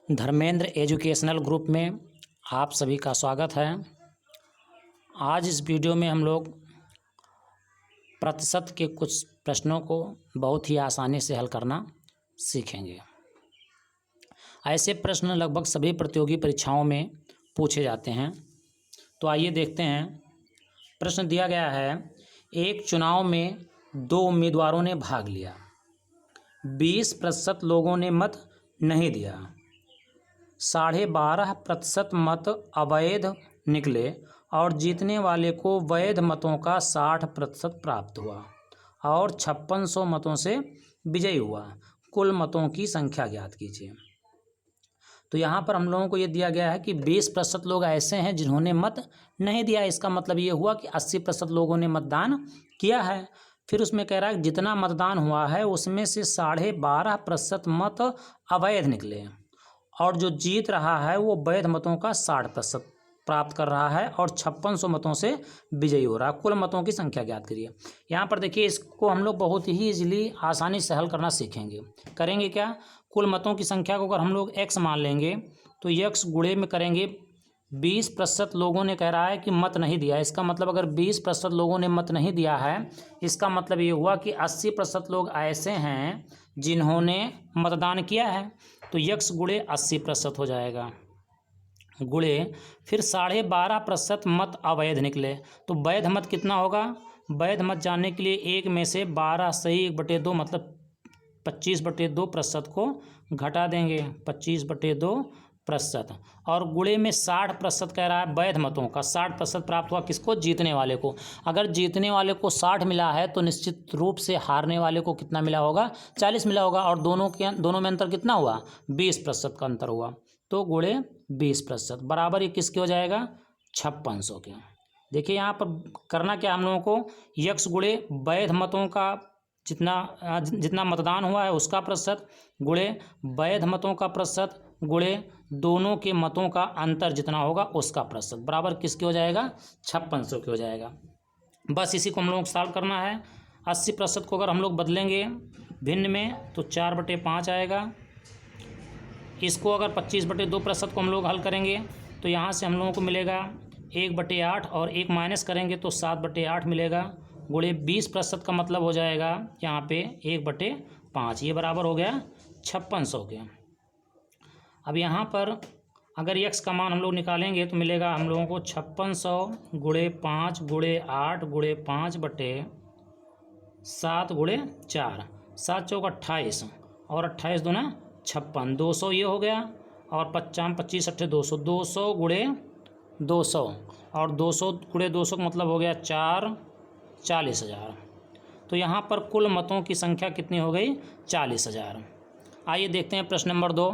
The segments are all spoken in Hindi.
धर्मेंद्र एजुकेशनल ग्रुप में आप सभी का स्वागत है। आज इस वीडियो में हम लोग प्रतिशत के कुछ प्रश्नों को बहुत ही आसानी से हल करना सीखेंगे। ऐसे प्रश्न लगभग सभी प्रतियोगी परीक्षाओं में पूछे जाते हैं। तो आइए देखते हैं। प्रश्न दिया गया है, एक चुनाव में 2 उम्मीदवारों ने भाग लिया, 20% लोगों ने मत नहीं दिया, 12.5% मत अवैध निकले और जीतने वाले को वैध मतों का 60% प्राप्त हुआ और 5600 मतों से विजयी हुआ। कुल मतों की संख्या ज्ञात कीजिए। तो यहाँ पर हम लोगों को ये दिया गया है कि 20% लोग ऐसे हैं जिन्होंने मत नहीं दिया। इसका मतलब ये हुआ कि 80% लोगों ने मतदान किया है। फिर उसमें कह रहा है जितना मतदान हुआ है उसमें से 12.5% मत अवैध निकले और जो जीत रहा है वो वैध मतों का 60% प्राप्त कर रहा है और 5600 मतों से विजयी हो रहा है। कुल मतों की संख्या ज्ञात करिए। यहाँ पर देखिए, इसको हम लोग बहुत ही इजीली आसानी से हल करना सीखेंगे। करेंगे क्या, कुल मतों की संख्या को अगर हम लोग x मान लेंगे तो x गुणे में करेंगे 20% लोगों ने कह रहा है कि मत नहीं दिया। इसका मतलब अगर 20% लोगों ने मत नहीं दिया है, इसका मतलब ये हुआ कि 80% लोग ऐसे हैं जिन्होंने मतदान किया है। तो x गुणे 80% हो जाएगा, गुणे फिर 12.5% मत अवैध निकले। तो वैध मत कितना होगा, वैध मत जानने के लिए 1 में से 12 सही 1/2 मतलब 25/2% को घटा देंगे, 25/2% और गुणे में 60% कह रहा है वैध मतों का। 60% प्राप्त हुआ किसको, जीतने वाले को। अगर जीतने वाले को 60 मिला है तो निश्चित रूप से हारने वाले को कितना मिला होगा, 40 मिला होगा और दोनों में अंतर कितना हुआ, 20% का अंतर हुआ। तो गुणे 20% बराबर ये किसके हो जाएगा, 5600 के। देखिए यहाँ पर करना क्या हम लोगों को, यक्स गुणे वैध मतों का जितना मतदान हुआ है उसका प्रतिशत गुणे वैध मतों का प्रतिशत गुणे दोनों के मतों का अंतर जितना होगा उसका प्रतिशत बराबर किसके हो जाएगा, 5600 के हो जाएगा। बस इसी को हम लोग सॉल्व करना है। 80% को अगर हम लोग बदलेंगे भिन्न में तो 4/5 आएगा। इसको अगर 25/2% को हम लोग हल करेंगे तो यहाँ से हम लोगों को मिलेगा 1/8 और 1 माइनस करेंगे तो 7/8 मिलेगा। गुणे 20% का मतलब हो जाएगा यहाँ पे 1/5। ये बराबर हो गया 5600 के। अब यहाँ पर अगर x का मान हम लोग निकालेंगे तो मिलेगा हम लोगों को 5600 गुणे 5 गुणे 8 गुणे 5/7 गुणे 4, 7 चौक 28 और 28 दूना 56, 200 ये हो गया और 25 अट्ठे 200, 200 गुणे 200 और 200 गुणे 200 का मतलब हो गया 40,000। तो यहाँ पर कुल मतों की संख्या कितनी हो गई, 40,000। आइए देखते हैं प्रश्न नंबर 2।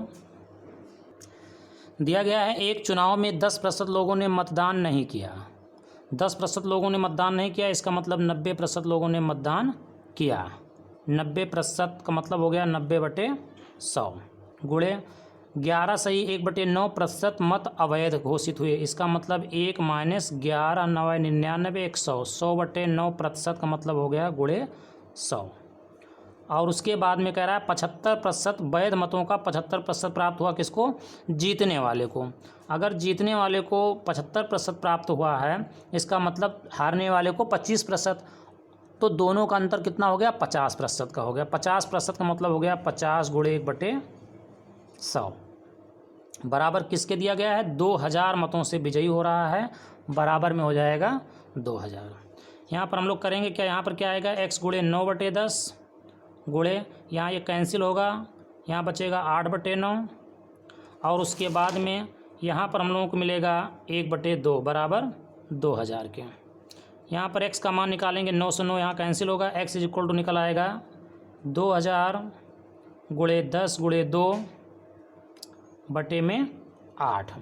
दिया गया है, एक चुनाव में 10% लोगों ने मतदान नहीं किया। 10% लोगों ने मतदान नहीं किया, इसका मतलब 90% लोगों ने मतदान किया। 90% का मतलब हो गया 90/100 गुणे 11 सही 1/9% मत अवैध घोषित हुए। इसका मतलब 1 माइनस 11 9 99 100, 100/9% का मतलब हो गया गुणे 100। और उसके बाद में कह रहा है 75% वैध मतों का 75% प्राप्त हुआ किसको, जीतने वाले को। अगर जीतने वाले को 75% प्राप्त हुआ है, इसका मतलब हारने वाले को 25%। तो दोनों का अंतर कितना हो गया, 50% का हो गया। 50% का मतलब हो गया 50 गुणे 1/100 बराबर किसके दिया गया है, 2000 मतों से विजयी हो रहा है। बराबर में हो जाएगा 2000। यहाँ पर हम लोग करेंगे क्या, यहाँ पर क्या आएगा, x गुणे 9/10 गुणे यहाँ ये कैंसिल होगा, यहाँ बचेगा 8/9 और उसके बाद में यहाँ पर हम लोगों को मिलेगा 1/2 बराबर 2000 के। यहाँ पर x का मान निकालेंगे, 9 से 9 यहाँ कैंसिल होगा, x इक्वल टू निकल आएगा 2000 गुणे 10 गुणे 2/8।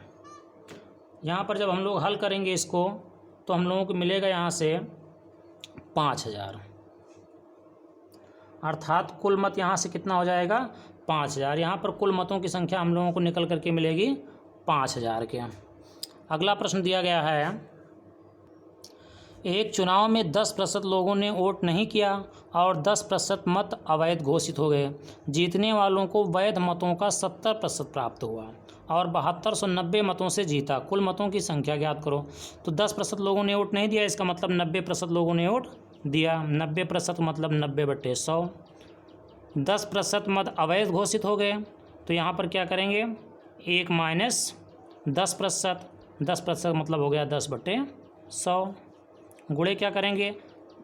यहाँ पर जब हम लोग हल करेंगे इसको तो हम लोगों को मिलेगा यहाँ से 5000, अर्थात कुल मत यहाँ से कितना हो जाएगा, 5000। यहाँ पर कुल मतों की संख्या हम लोगों को निकल करके मिलेगी 5000 के। अगला प्रश्न दिया गया है, एक चुनाव में 10% लोगों ने वोट नहीं किया और 10% मत अवैध घोषित हो गए। जीतने वालों को वैध मतों का 70% प्राप्त हुआ और 7290 मतों से जीता। कुल मतों की संख्या ज्ञात करो। तो 10% लोगों ने वोट नहीं दिया, इसका मतलब 90% लोगों ने वोट दिया। 90% मतलब 90/100। 10% मत अवैध घोषित हो गए, तो यहाँ पर क्या करेंगे, 1 माइनस 10%। 10% मतलब हो गया 10/100। गुणे क्या करेंगे,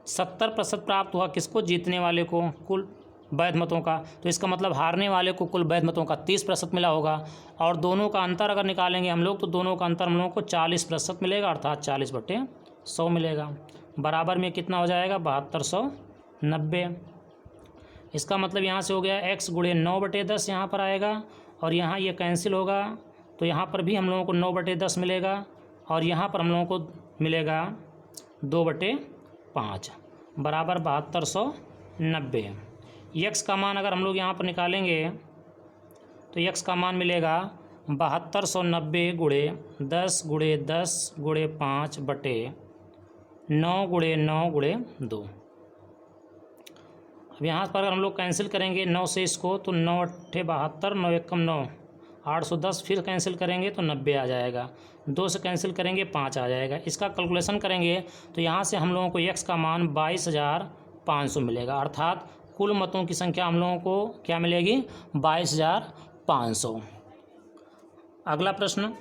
70% प्राप्त हुआ किसको, जीतने वाले को, कुल वैध मतों का। तो इसका मतलब हारने वाले को कुल वैध मतों का 30% मिला होगा। और दोनों का अंतर अगर निकालेंगे हम लोग, तो दोनों का अंतर हम लोगों को 40% मिलेगा, अर्थात 40/100 मिलेगा। बराबर में कितना हो जाएगा, 7290। इसका मतलब यहाँ से हो गया x गुणे 9/10 यहाँ पर आएगा, और यहाँ ये कैंसिल होगा, तो यहाँ पर भी हम लोगों को 9/10 मिलेगा, और यहाँ पर हम लोगों को मिलेगा 2/5 बराबर 7290। x का मान अगर हम लोग यहाँ पर निकालेंगे, तो x का मान मिलेगा 7290 गुणे 10 गुणे 10 गुणे 5 बटे 9 गुणे 9 गुणे 2। अब यहाँ पर हम लोग कैंसिल करेंगे 9 से इसको, तो 9 8 72, 9 1 9, 810, फिर कैंसिल करेंगे तो 90 आ जाएगा। 2 से कैंसिल करेंगे 5 आ जाएगा। इसका कैलकुलेशन करेंगे तो यहाँ से हम लोगों को x का मान 22,500 मिलेगा, अर्थात कुल मतों की संख्या हम लोगों को क्या मिलेगी, 22,500। अगला प्रश्न,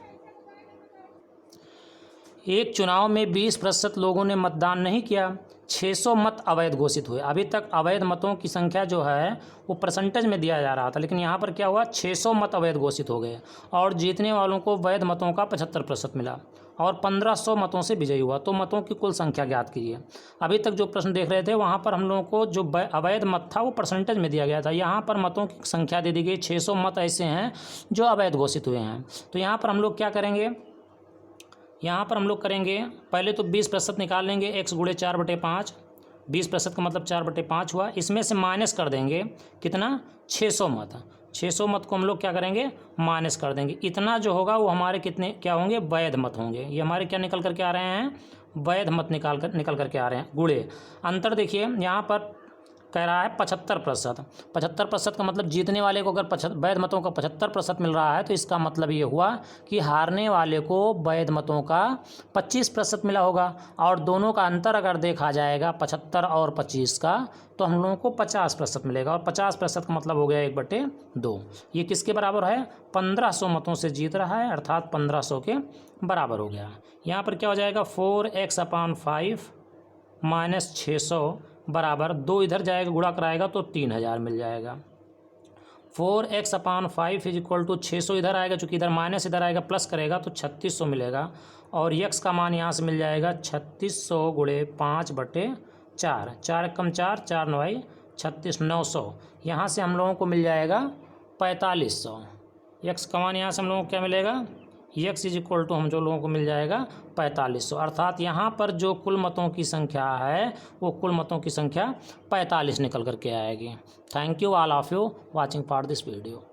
एक चुनाव में 20% लोगों ने मतदान नहीं किया, 600 मत अवैध घोषित हुए। अभी तक अवैध मतों की संख्या जो है वो परसेंटेज में दिया जा रहा था, लेकिन यहाँ पर क्या हुआ, 600 मत अवैध घोषित हो गए और जीतने वालों को वैध मतों का 75% मिला और 1500 मतों से विजयी हुआ। तो मतों की कुल संख्या ज्ञात कीजिए। अभी तक जो प्रश्न देख रहे थे वहाँ पर हम लोगों को जो अवैध मत था वो परसेंटेज में दिया गया था, यहाँ पर मतों की संख्या दे दी गई। 600 मत ऐसे हैं जो अवैध घोषित हुए हैं। तो यहाँ पर हम लोग क्या करेंगे, यहाँ पर हम लोग करेंगे पहले तो 20% निकाल लेंगे, x गुणे 4/5। 20% का मतलब 4/5 हुआ। इसमें से माइनस कर देंगे कितना, 600 मत। 600 मत को हम लोग क्या करेंगे, माइनस कर देंगे। इतना जो होगा वो हमारे कितने क्या होंगे, वैध मत होंगे। ये हमारे क्या निकल करके आ रहे हैं, वैध मत निकल करके आ रहे हैं। गुणे अंतर देखिए, यहाँ पर कह रहा है 75%। 75% का मतलब जीतने वाले को अगर वैध मतों का 75% मिल रहा है, तो इसका मतलब ये हुआ कि हारने वाले को वैध मतों का 25% मिला होगा। और दोनों का अंतर अगर देखा जाएगा 75 और 25 का, तो हम लोगों को 50% मिलेगा। और 50% का मतलब हो गया 1/2। ये किसके बराबर है, 1500 मतों से जीत रहा है, अर्थात 1500 के बराबर हो गया। यहाँ पर क्या हो जाएगा, 4x/5 माइनस 600 बराबर 2 इधर जाएगा, गुणा कराएगा तो 3000 मिल जाएगा। 4x/5 इज इक्वल टू 600 इधर आएगा, चूँकि इधर माइनस इधर आएगा, प्लस करेगा तो 3600 मिलेगा। और x का मान यहाँ से मिल जाएगा 3600 गुणे 5/4। 4 कम 4, 4 9 36, 900। यहाँ से हम लोगों को मिल जाएगा 4500। x का मान यहाँ से हम लोगों को क्या मिलेगा, x इज इक्वल टू हम जो लोगों को मिल जाएगा 4500। अर्थात यहाँ पर जो कुल मतों की संख्या है वो कुल मतों की संख्या 45 निकल करके आएगी। Thank you all of you watching for this video.